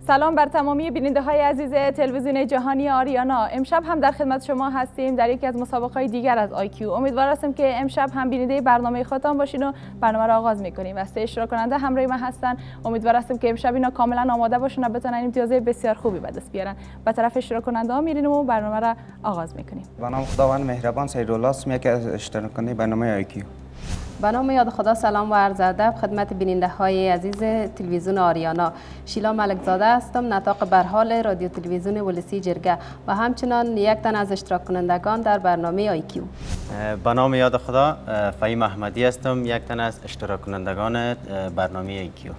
سلام بر تمامی بیننده های عزیز تلویزیون جهانی آریانا. امشب هم در خدمت شما هستیم در یکی از مسابقات دیگر از IQ. امیدوار هستم که امشب هم بیننده برنامه خودتان باشین و برنامه را آغاز میکنیم و سه اشتراک کننده همراه من هستن. امیدوار هستم که امشب اینا کاملا آماده باشن و بتونن امتیاز بسیار خوبی به دست بیارن. به طرف اشتراک کننده ها میریم و برنامه را آغاز میکنیم. به نام خداوند مهربان، سیدالله است، یکی از اشتراک کننده برنامه IQ. به نام یاد خدا سلام و عرض ادب خدمت بیننده های عزیز تلویزیون آریانا. شیلا ملکزاده هستم، نطاق برحال رادیو تلویزیون ولسی جرگه و همچنان یک تن از اشتراک کنندگان در برنامه IQ. به نام یاد خدا فهیم احمدی هستم، یک تن از اشتراک کنندگان برنامه IQ.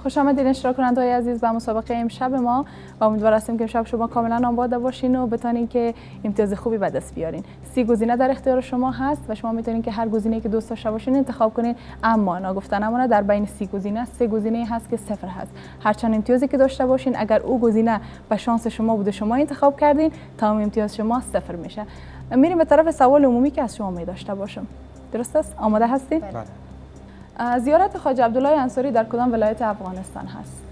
خوش آمدید اشتراک کننده های عزیز به مسابقه امشب ما و امیدوار هستیم که امشب شما کاملا آماده باشین و بتونین که امتیاز خوبی به دست بیارین. 30 گزینه در اختیار شما هست و شما میتونین که هر گزینه‌ای که دوست داشته باشین انتخاب کنین، اما ناگفته نمونه در بین 30 گزینه 3 گزینه هست که صفر هست. هرچند امتیازی که داشته باشین اگر او گزینه به شانس شما بوده شما انتخاب کردین، تمام امتیاز شما صفر میشه. میریم به طرف سوال عمومی که از شما می داشته باشم. درست است؟ آماده هستید؟ بله. زیارت خواجه عبدالله انصاری در کدام ولایت افغانستان هست؟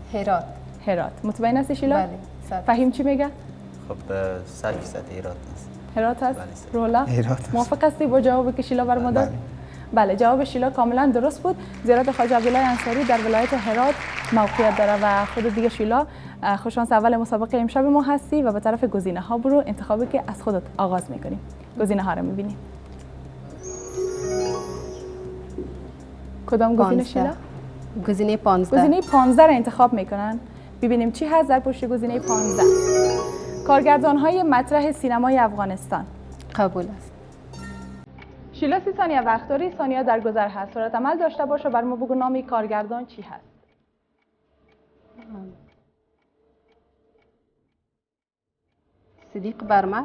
هرات. مطمئن هستی شیلا؟ بله. فهیم چی میگه؟ خب 100% هرات است. هرات هست؟ بله. رولا؟ هرات. موافق هستی با جوابی که شیلا بر ما داد؟ بله، جواب شیلا کاملا درست بود. زیارت خواجه عبدالله انصاری در ولایت هرات موقعیت داره و خود دیگه شیلا خوششانس اول مسابقه امشب ما هستی و به طرف گزینه ها برو، انتخابی که از خودت آغاز میکنیم. گزینه ها رو میبینیم. کدام گزینه شیلا؟ گزینه 15. گزینه 15 را انتخاب میکنن. ببینیم چی هست در پشت گزینه 15. کارگردان های مطرح سینمای افغانستان. قبول است. شیلا 30 ثانیه وقت داری. ثانیه در گذر هست. سرعت عمل داشته باش و بر ما بگو نام کارگردان چی هست. صدیق برمه.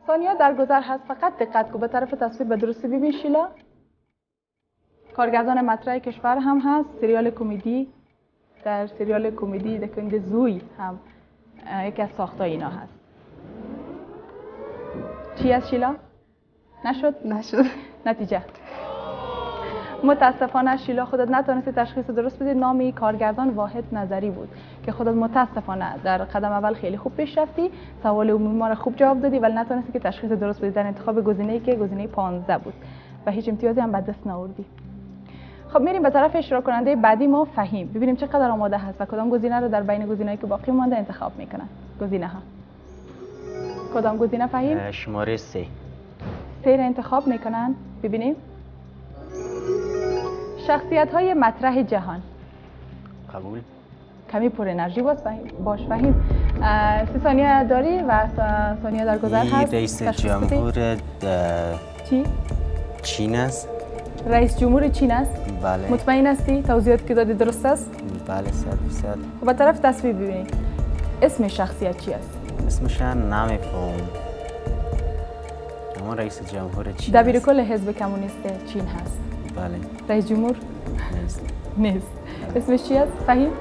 ثانیه در گذر هست. فقط دقت کن به طرف تصویر به درستی ببین شیلا. کارگردان مطرح کشور هم هست. سریال کمدی، در سریال کمدی دکنده زوی هم یکی از ساختای اینا هست. چی از شیلا؟ نشد؟ نتیجه متاسفانه شیلا خودت نتونستی تشخیص درست بدی. نام کارگردان واحد نظری بود که خودت متاسفانه در قدم اول خیلی خوب پیش رفتی، سوال عمومی ما را خوب جواب دادی ولی نتونستی که تشخیص درست بدی در انتخاب گزینه‌ای که گزینه 15 بود و هیچ امتیازی هم به دست نآوردی. خب میریم به طرف اشتراک کننده بعدی ما فهیم. ببینیم چقدر آماده هست و کدام گزینه رو در بین گزینه‌ای که باقی مانده انتخاب میکنن. گزینه ها کدام گزینه فهیم؟ شماره 3. 3 را انتخاب میکنن. ببینیم شخصیت های مطرح جهان. قبول. کمی پر انرژی باش فهیم. 30 ثانیه داری و ثانیه در گذر هست. رئیس جمهور چی؟ چین است. رئیس جمهور چین است؟ بله. مطمئن هستی؟ توضیحاتی که دادی درست است؟ بله 100%. خب به طرف تصویر ببینید. اسم شخصیت چی است؟ اسمش نمیفهم. اما رئیس جمهور چین دبیر است. کل حزب کمونیست چین هست. بله. رئیس جمهور نیست. اسمش چی است؟ فهیم؟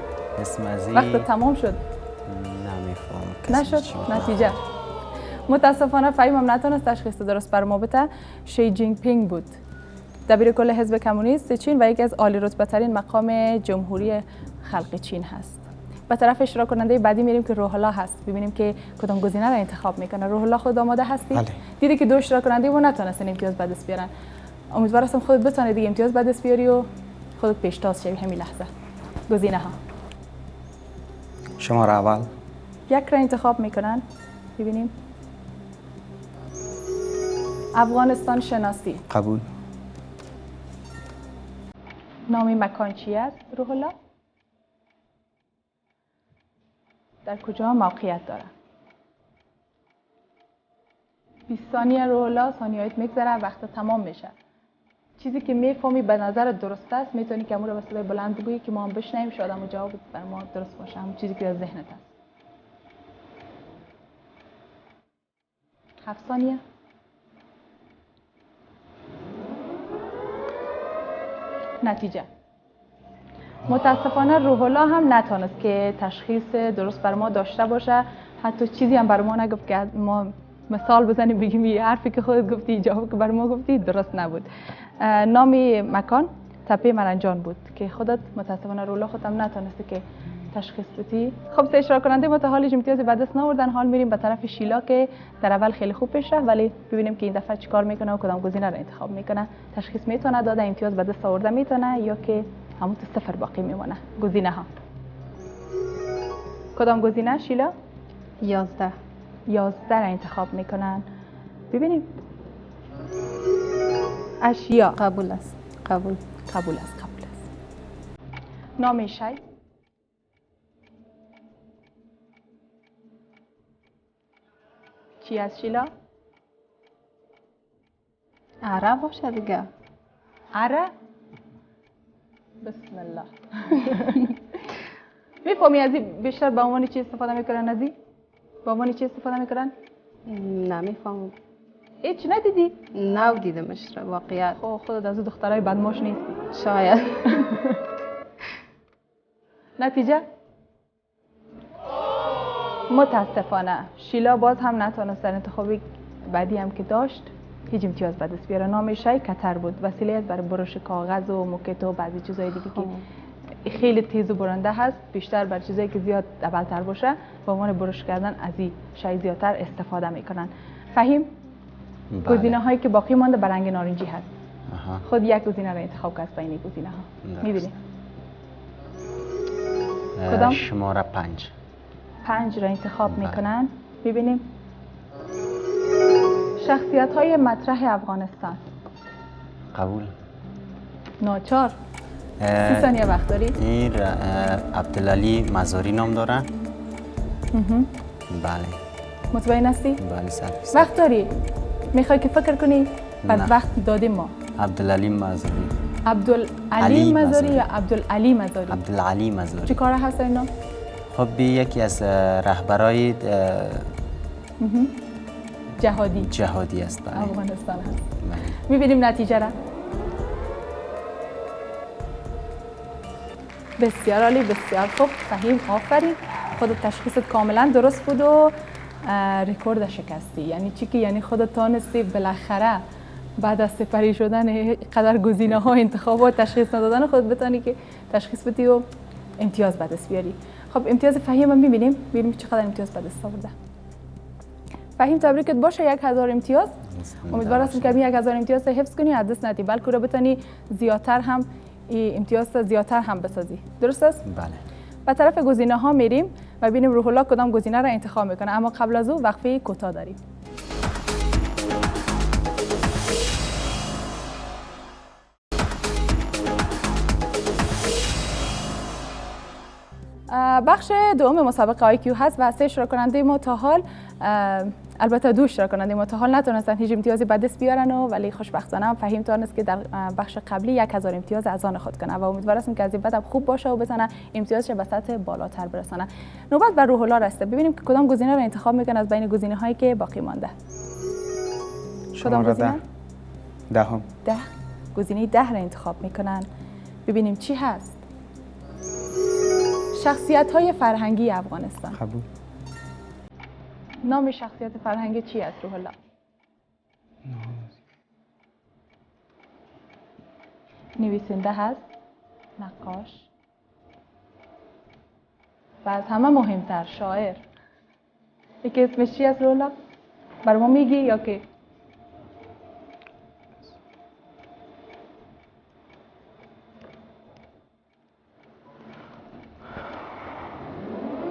اسم از وقت تمام شد. نمیفهم. نشد. نتیجه متاسفانه فهیم هم نتونست تشخیص درست بر ما بده. شی جینگ پینگ بود، دبیر کل حزب کمونیست چین و یکی از عالی رتبه ترین مقام جمهوری خلق چین هست. به طرف اشتراک کننده بعدی میریم که روح الله هست. ببینیم که کدام گزینه را انتخاب میکنه. روح الله خود آماده هستی؟ بله. دیدی که دو اشتراک کننده ما نتونستن امتیاز به دست بیارن. امیدوار هستم خودت بتونی دیگه امتیاز به دست بیاری و خودت پیشتاز شوی همین لحظه. گزینه ها شماره اول. 1 را انتخاب میکنن. ببینیم افغانستان شناسی. قبول. نام مکان چی است روح الله؟ در کجا موقعیت داره؟ 20 ثانیه روح الله. ثانیه‌هایت میگذره، وقت تمام میشه. چیزی که میفهمی به نظر درست است میتونی که امور رو به صدای بلند بگویی که ما هم بشنویم، شاید هم جواب بر ما درست باشه، همون چیزی که در ذهنت است. 7 ثانیه. نتیجه متاسفانه روح الله هم نتونست که تشخیص درست بر ما داشته باشه. حتی چیزی هم بر ما نگفت که ما مثال بزنیم بگیم یه حرفی که خودت گفتی، جوابی که بر ما گفتی درست نبود. نام مکان تپه مرنجان بود که خودت متاسفانه روح الله خودت هم نتونستی که تشخیص بدی. خب سه اشتراک کننده ما تا حال هیچ امتیازی به دست نآوردن. حال میریم به طرف شیلا که در اول خیلی خوب پیش رفت، ولی ببینیم که این دفعه چیکار میکنه و کدام گزینه رو انتخاب میکنه. تشخیص میتونه داده امتیاز به دست آورده میتونه یا که همون تو صفر باقی میمونه. گزینه ها کدام گزینه شیلا؟ 11. 11 را انتخاب میکنن. ببینیم. اشیا قبول است. قبول. قبول است. نام شی؟ چی از شیلا؟ عرب باشه دیگه. عرب؟ بسم الله. میفهمی از این بیشتر به عنوان چی استفاده میکنن؟ از این به عنوان چی استفاده میکنن؟ نمیفهمم. هیچ ندیدی؟ نه دیدمش را واقعیت. خب خودت از دخترای بدماش نیستی. شاید. نتیجه؟ متاسفانه شیلا باز هم نتونست در انتخابی بعدی هم که داشت هیچ امتیاز به دست بیاره. نام شی کتر بود، وسیله است برای برش کاغذ و موکت و بعضی چیزای دیگه که خیلی تیز و برنده هست. بیشتر بر چیزایی که زیاد دبلتر باشه به عنوان برش کردن از این شی زیادتر استفاده میکنن. فهیم؟ بله. گزینه هایی که باقی مانده به رنگ نارنجی هست. خود یک گزینه رو انتخاب کرد بین گزینه ها. میبینی؟ کدام؟ شماره 5. 5 را انتخاب میکنن. ببینیم. شخصیت های مطرح افغانستان. قبول. ناچار. 30 ثانیه وقت داری. این عبدالعلی مزاری نام داره. بله. مطمئن هستی؟ بله 100%. وقت داری؟ میخوای که فکر کنی؟ بعد نه. وقت دادیم ما. عبدالعلی مزاری. عبدالعلی مزاری یا عبدالعلی مزاری؟ عبدالعلی مزاری. چی کاره هست اینا؟ خب یکی از رهبرای جهادی است. بله. افغانستان هست. بله. میبینیم نتیجه را. بسیار عالی، بسیار خوب. فهیم آفرین. خودت تشخیصت کاملا درست بود و رکورد شکستی. یعنی چی که یعنی خودت تانستی بالاخره بعد از سپری شدن قدر گزینه ها انتخابات تشخیص ندادن خودت بتانی که تشخیص بدی و امتیاز به دست بیاری. خب امتیاز فهیم هم میبینیم. ببینیم چقدر امتیاز به دست آورده. فهیم تبریکت باشه 1000 امتیاز. امیدوار هستم که این 1000 امتیاز حفظ کنی، از دست ندی، بلکه رو بتانی زیادتر هم امتیاز زیادتر هم بسازی. درست است؟ بله. به طرف گزینه ها میریم و ببینیم روح الله کدام گزینه را انتخاب میکنه، اما قبل از او وقفه کوتاه داریم. بخش دوم مسابقه آیکیو هست و 3 اشتراک کننده ما تا حال البته 2 اشتراک کننده ما تا حال نتونستن هیچ امتیازی به دست بیارن و ولی خوشبختانه هم فهیم تونست که در بخش قبلی 1000 امتیاز از آن خود کنه و امیدوار هستم که از این بعد خوب باشه و بتونه امتیازش به سطح بالاتر برسونه. نوبت بر روح الله رسیده. ببینیم که کدام گزینه رو انتخاب میکنه از بین گزینه هایی که باقی مانده. کدام گزینه؟ 10. گزینه 10 رو انتخاب میکنن. ببینیم چی هست. شخصیت های فرهنگی افغانستان. قبول. نام شخصیت فرهنگی چی است روح الله؟ نویسنده هست، نقاش و از همه مهمتر شاعر. یکی اسمش چی است روح الله؟ بر ما میگی یا که؟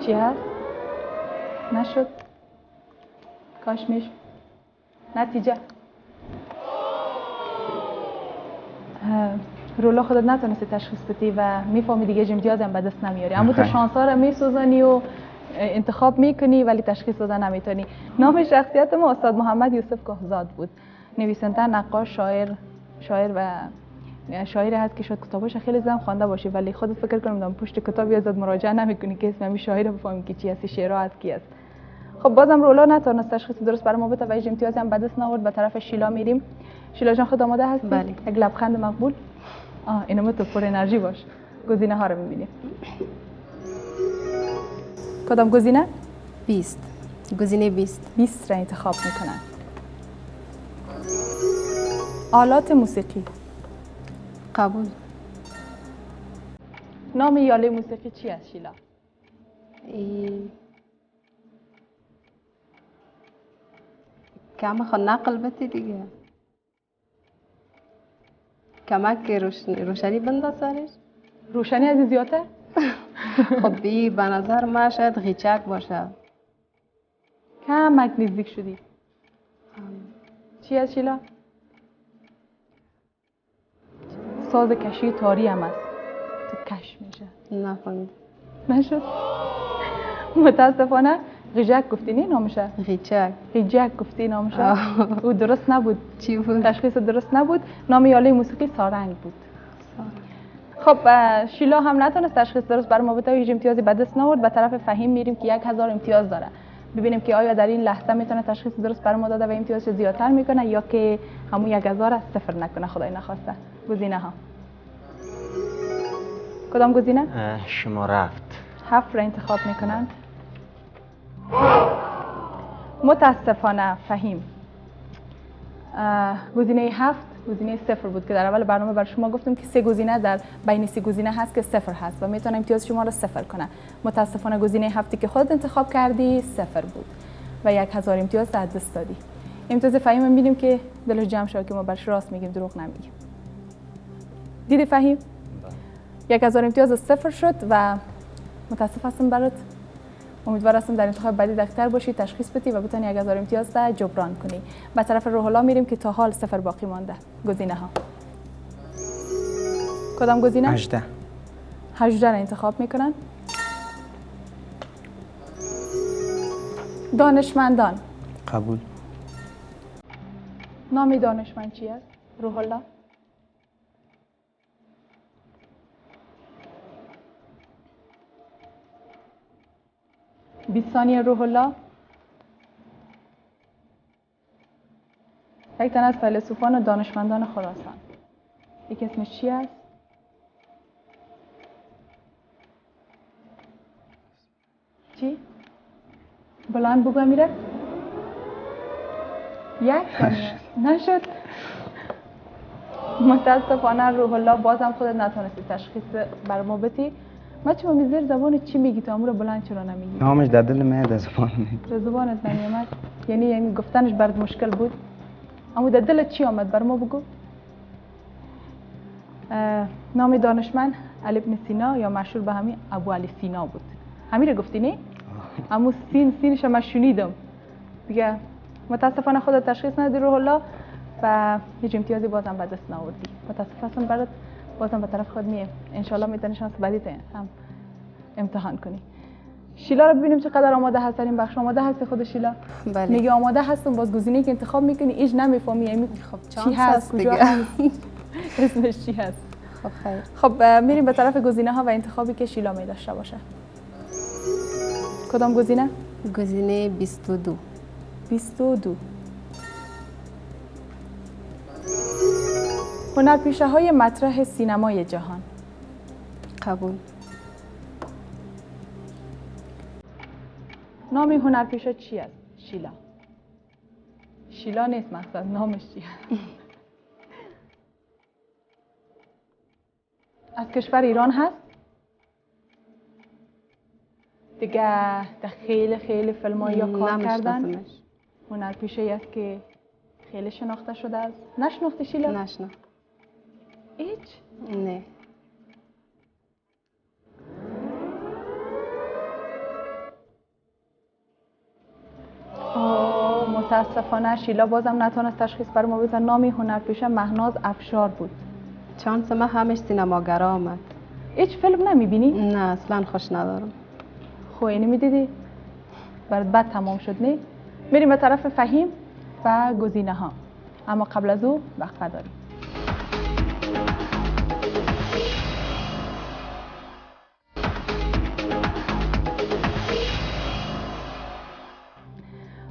چی هست؟ نشد؟ کاش میش. نتیجه رولا خودت نتونستی تشخیص بدی و میفهمی دیگه امتیاز هم به دست نمیاری، اما تو شانس‌ها رو میسوزانی و انتخاب میکنی ولی تشخیص دادن نمیتونی. نام شخصیت ما استاد محمد یوسف کهزاد بود. نویسنده، نقاش، شاعر و شاعری هست که شاید کتابش خیلی زیاد خوانده باشی ولی خودت فکر کنم دم پشت کتابی ازت مراجعه نمیکنی که اسم همین شاعر رو بفهمی که چی هست، شعرها از کی است. خب بازم رولا نتونست تشخیص درست برای ما بده و هیچ امتیازی هم به دست نآورد. به طرف شیلا میریم. شیلا جان خود آماده هستی؟ بله. یک لبخند مقبول. اینم تو پر انرژی باش. گزینه ها رو میبینیم. کدام گزینه؟ 20. گزینه 20 را انتخاب میکنن. آلات موسیقی. قبول. نام یاله موسیقی چی است شیلا؟ کم خود نقل بتی دیگه. کمک روشنی بنده سرش. روشنی از این زیاده؟ خب بی به نظر من شاید غیچک باشه. کمک نزدیک شدی. چی از شیلا؟ ساز کشی تاری هم است. تو کش میشه. نفهمید. نشد؟ متاسفانه غیجک گفتی نه نامشه؟ غیجک گفتی نامشه؟ او درست نبود. چی بود؟ تشخیص درست نبود. نام آله موسیقی سارنگ بود. خب شیلا هم نتونست تشخیص درست برای ما بده و هیچ امتیازی به دست نآورد. به طرف فهیم میریم که 1000 امتیاز داره. ببینیم که آیا در این لحظه میتونه تشخیص درست برای ما داده و امتیازش زیادتر میکنه یا که همون 1000 صفر نکنه خدای نخواسته. گزینه ها کدام گزینه؟ شماره 7. 7 را انتخاب میکنند. متاسفانه فهیم گزینه 7 گزینه 0 بود که در اول برنامه بر شما گفتم که 3 گزینه در بین 3 گزینه هست که 0 هست و میتونه امتیاز شما را 0 کنه. متاسفانه گزینه 7 که خود انتخاب کردی 0 بود و 1000 امتیاز از دست دادی. امتیاز فهیم میبینیم که دلش جمع شد که ما برش راست میگیم دروغ نمیگیم. دیدی فهیم؟ 1000 امتیاز 0 شد و متاسف هستم برات. امیدوار هستم در انتخاب بعدی دقیق‌تر باشی، تشخیص بدی و بتونی 1000 امتیاز را جبران کنی. به طرف روح الله میریم که تا حال 0 باقی مانده. گزینه ها کدام گزینه؟ 18. 18 را انتخاب میکنن. دانشمندان. قبول. نام دانشمند چی است؟ روح الله. ثانیه روح الله. یک تن از فیلسوفان و دانشمندان خراسان. یک اسمش چی است؟ چی؟ بلند بگو امیره. 1 ثانیه نشد. متاسفانه روح الله بازم خودت نتونستی تشخیص بر ما بدی. ما چه میذاری زبان چی میگی تو امور بلند چرا نمیگی؟ نامش در دل من در زبان نیست. در زبانت نمیامد؟ یعنی گفتنش برات مشکل بود؟ اما در دلت چی آمد بر ما بگو؟ نام دانشمند علی بن سینا یا مشهور به همین ابو علی سینا بود. همین رو گفتی نه؟ اما سینش هم شنیدم. دیگه متاسفانه خودت تشخیص ندی روح الله و هیچ امتیازی بازم به دست نآوردی. متاسف هستم برات. بازم به طرف خود میه. ان شاء الله میتونی شانس بعدی هم امتحان کنی. شیلا رو ببینیم چقدر آماده هست در این بخش. آماده هستی خود شیلا؟ بله. میگه آماده هستم. باز گزینه‌ای که انتخاب میکنی ایش نمیفهمی. خب چی هست کجا هست؟ اسمش چی هست؟ خب خیر. خب میریم به طرف گزینه ها و انتخابی که شیلا می داشته باشه. کدام گزینه؟ گزینه 22. 22. هنرپیشه های مطرح سینمای جهان. قبول. نام هنرپیشه چی است؟ شیلا. شیلا نیست مقصد، نامش چی است؟ از کشور ایران هست؟ دیگه در خیلی فیلم ها یا کار کردن؟ هنرپیشه است که خیلی شناخته شده است. نشناختی شیلا؟ نشناخت. هیچ؟ نه. متاسفانه شیلا بازم نتونست تشخیص بر ما بزن. نام هنرپیشه مهناز افشار بود. چانس من همش سینماگرا آمد. هیچ فیلم نمیبینی؟ نه اصلا خوش ندارم. خب اینی میدیدی؟ برات بد تمام شد نه؟ میریم به طرف فهیم و گزینه ها. اما قبل از او وقفه داریم.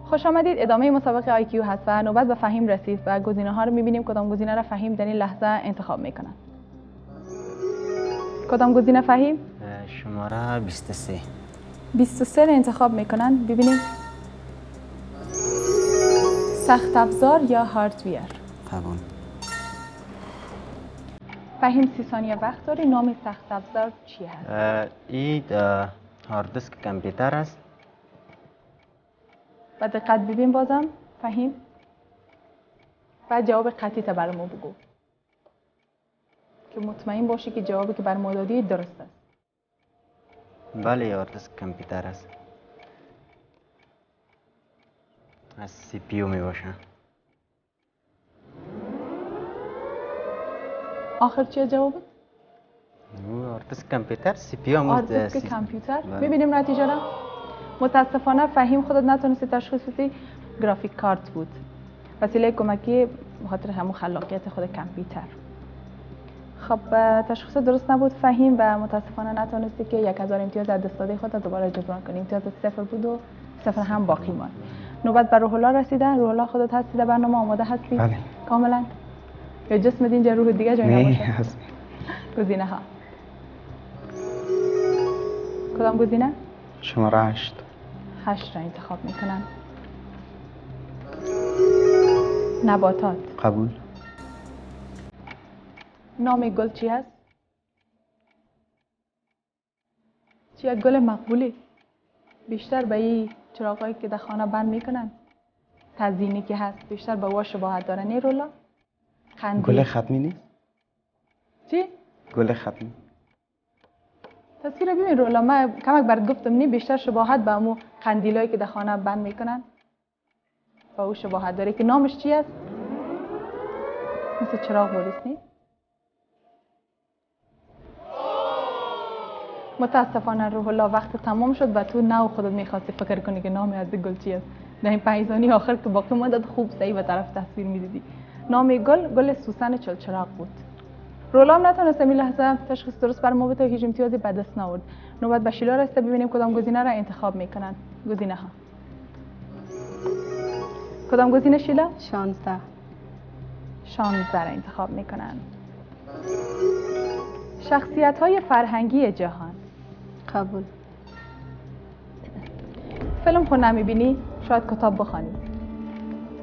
خوش آمدید. ادامه مسابقه IQ هست و نوبت به فهیم رسید و گزینه ها رو میبینیم کدام گزینه را فهیم در این لحظه انتخاب میکنن. کدام گزینه فهیم؟ شماره 23. 23 را انتخاب میکنن. ببینیم. سخت افزار یا هاردویر؟ قبول. فهیم 30 ثانیه وقت داری. نام سخت افزار چی هست؟ این هارد دیسک کامپیوتر است. و دقت ببین بازم فهیم. بعد جواب قطعی تا برای ما بگو که مطمئن باشی که جوابی که بر ما دادی درست است. بله هارد دیسک کامپیوتر است. از سی پی می باشه. آخر چیه جوابت؟ هارد دیسک کامپیوتر سی پی هم هارد دیسک کامپیوتر. ببینیم نتیجه را. متاسفانه فهیم خودت نتونستی تشخیص بدی، گرافیک کارت بود. وسیله کمکی به خاطر همون خلاقیت خود کامپیوتر. خب تشخیص درست نبود فهیم و متاسفانه نتونستی که 1000 امتیاز از دست داده خودت دوباره جبران کنی. امتیاز 0 بود و 0 هم باقی ماند. نوبت بر روح الله رسیده. روح الله خودت هستی در برنامه آماده هستی؟ بله. کاملا. یا جسم اینجا روح دیگه جای نباشه؟ هست. گزینه ها. کدام گزینه؟ شماره 8. 8 را انتخاب میکنن. نباتات. قبول. نام گل چی هست؟ چی یک گل مقبولی؟ بیشتر به این چراغایی که در خانه بند میکنن تزیینی که هست بیشتر به وا شباهت داره نه رولا؟ گل ختمی نیست؟ چی؟ گل ختمی. تصویر ببین رولا، من کمک برات گفتم نی بیشتر شباهت به امو قندیلایی که در خانه بند میکنن با او شباهت داره که نامش چی است؟ مثل چراغ بوریس نی؟ متاسفانه روح الله وقت تمام شد و تو نو خودت میخواستی فکر کنی که نام از گل چی است. در این 5 ثانیه آخر که باقی مدت خوب صحیح به طرف تصویر میدیدی. نام گل سوسن چلچراغ بود. رولا هم نتونست این لحظه تشخیص درست بر ما بده و هیچ امتیازی به دست نآورد. نوبت به شیلا رسیده، ببینیم کدام گزینه را انتخاب میکنن. گزینه ها. کدام گزینه شیلا؟ 16. 16 را انتخاب میکنن. شخصیت های فرهنگی جهان. قبول. فیلم خود نمیبینی؟ شاید کتاب بخوانی.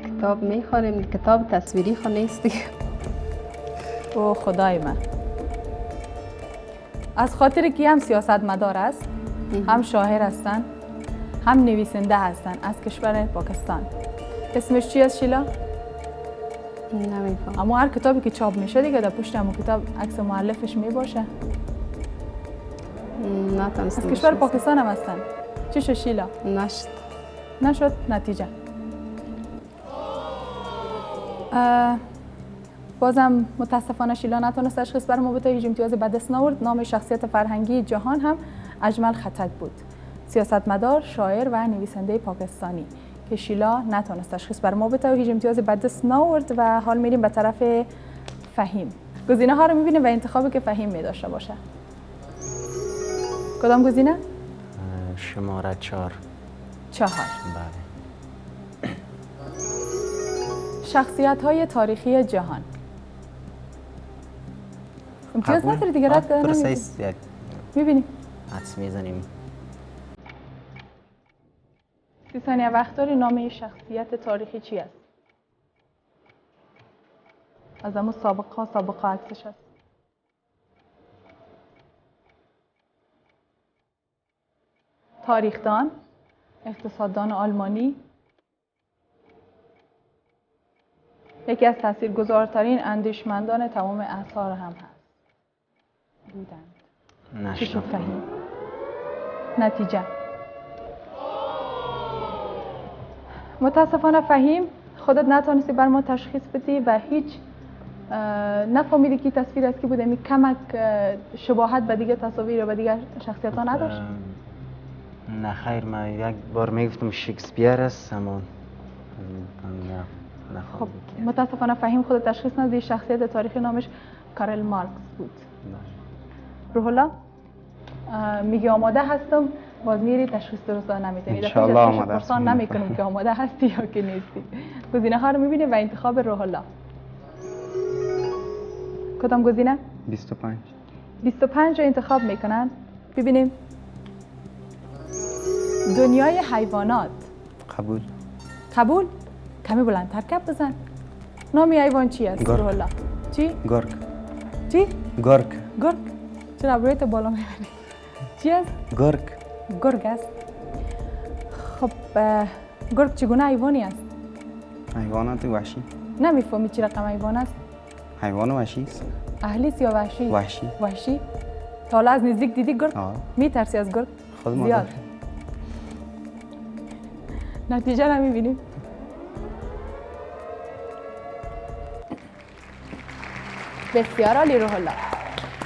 کتاب میخوانیم، کتاب تصویری خو نیست دیگه. او خدای من. از خاطر کی هم سیاستمدار است، هم شاعر هستن، هم نویسنده هستن از کشور پاکستان. اسمش چی است شیلا؟ نمیفهم. اما هر کتابی که چاپ میشه دیگه در پشت همون کتاب عکس مؤلفش میباشه. نتونستم. از کشور پاکستان هم هستن. چی شد شیلا؟ نشد نتیجه. بازم متاسفانه شیلا نتونست تشخیص بر ما بده، هیچ امتیاز به دست نآورد. نام شخصیت فرهنگی جهان هم اجمل خطک بود. سیاستمدار، شاعر و نویسنده پاکستانی که شیلا نتونست تشخیص بر ما بده و هیچ امتیاز به دست نآورد. و حال میریم به طرف فهیم. گزینه ها رو میبینیم و انتخابی که فهیم می داشته باشه. کدام گزینه؟ شماره 4. 4. بله. شخصیت های تاریخی جهان. امتیاز نداری دیگه، رد کرده نمیدونی. میبینیم. حدس میزنیم. 30 ثانیه وقت داری. نام شخصیت تاریخی چی است؟ از همون سابقه عکسش هست. تاریخدان، اقتصاددان آلمانی، یکی از تاثیرگذارترین اندیشمندان تمام اعصار هم هست. بودند. چی شد فهیم؟ نتیجه. متاسفانه فهیم خودت نتونستی بر ما تشخیص بدی و هیچ نفهمیدی که تصویر از کی بوده. می کمک شباهت به دیگه تصاویر و به دیگه شخصیت ها نداشت؟ نه خیر، من یک بار میگفتم شکسپیر است اما خب متاسفانه فهیم خود تشخیص ندادی. شخصیت تاریخی نامش کارل مارکس بود. روح الله میگی آماده هستم، باز میری تشخیص درست نمیتونی. ان شاء الله آماده هستم. نمیکنم که آماده هستی یا که نیستی. گزینه ها رو میبینیم و انتخاب روح الله. کدام گزینه؟ 25. 25 رو انتخاب میکنن. ببینیم. دنیای حیوانات. قبول. قبول؟ کمی بلندتر کپ بزن. نام حیوان چی است روح الله؟ چی؟ گرگ. چی؟ گرگ. گرگ. چرا ابرویت بالا میبری؟ چی است؟ گرگ. گرگ است. خب گرگ چگونه حیوانی است؟ حیوانات وحشی. نمیفهمی چی رقم حیوان است؟ حیوان وحشی است. اهلی است یا وحشی؟ وحشی. وحشی. تا حالا از نزدیک دیدی گرگ؟ میترسی از گرگ؟ خود زیاد. مادر. نتیجه نمیبینیم. بسیار عالی روح الله.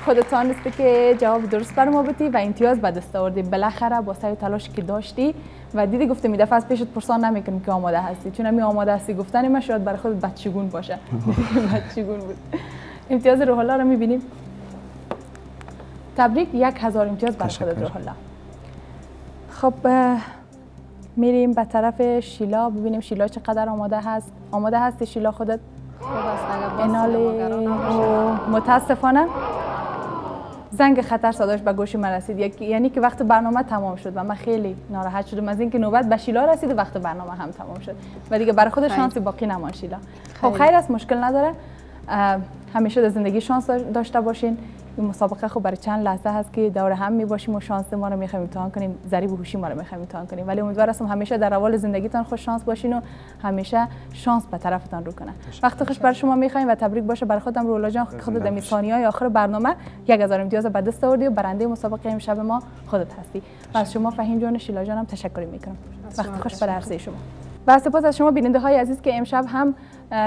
خودتان است که جواب درست بر ما بدی و امتیاز به دست آوردی. بالاخره با سعی و تلاش که داشتی و دیدی گفته می دفعه از پیشت پرسان نمیکنم که آماده هستی، چون می آماده هستی گفتن ما شاید برای خودت بچگون باشه. بچگون بود. امتیاز روح الله رو میبینیم. تبریک، 1000 امتیاز برای خودت روح الله. خب میریم به طرف شیلا ببینیم شیلا چقدر آماده هست. آماده هستی شیلا خودت؟ خوب است اگر باز متاسفانه زنگ خطر صداش به گوش من رسید، یعنی که وقت برنامه تمام شد و من خیلی ناراحت شدم از اینکه نوبت به شیلا رسید و وقت برنامه هم تمام شد و دیگه برای خود شانسی باقی نمان. شیلا خب خیر است، مشکل نداره. همیشه در زندگی شانس داشته باشین. این مسابقه خب برای چند لحظه هست که دور هم می باشیم و شانس ما رو میخوایم امتحان کنیم، ضریب و هوشی ما رو میخوایم امتحان کنیم، ولی امیدوار هستم همیشه در روال زندگیتان خوش شانس باشین و همیشه شانس به طرفتان رو کنه. وقت خوش بر شما میخوایم و تبریک باشه برای خودم روح الله جان. خودت در ثانیه‌های آخر برنامه 1000 امتیاز به دست آوردی و برنده مسابقه امشب ما خودت هستی. و از شما فهیم جان شیلا جانم تشکر میکنم. وقت خوش برای عرضه شما. و سپاس از شما بیننده های عزیز که امشب هم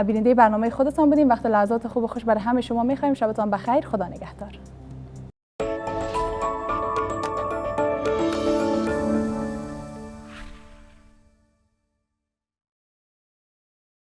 بیننده برنامه خودتان بودین. وقت لحظات خوب و خوش برای همه شما میخوایم. شبتان بخیر. خدا نگهدار.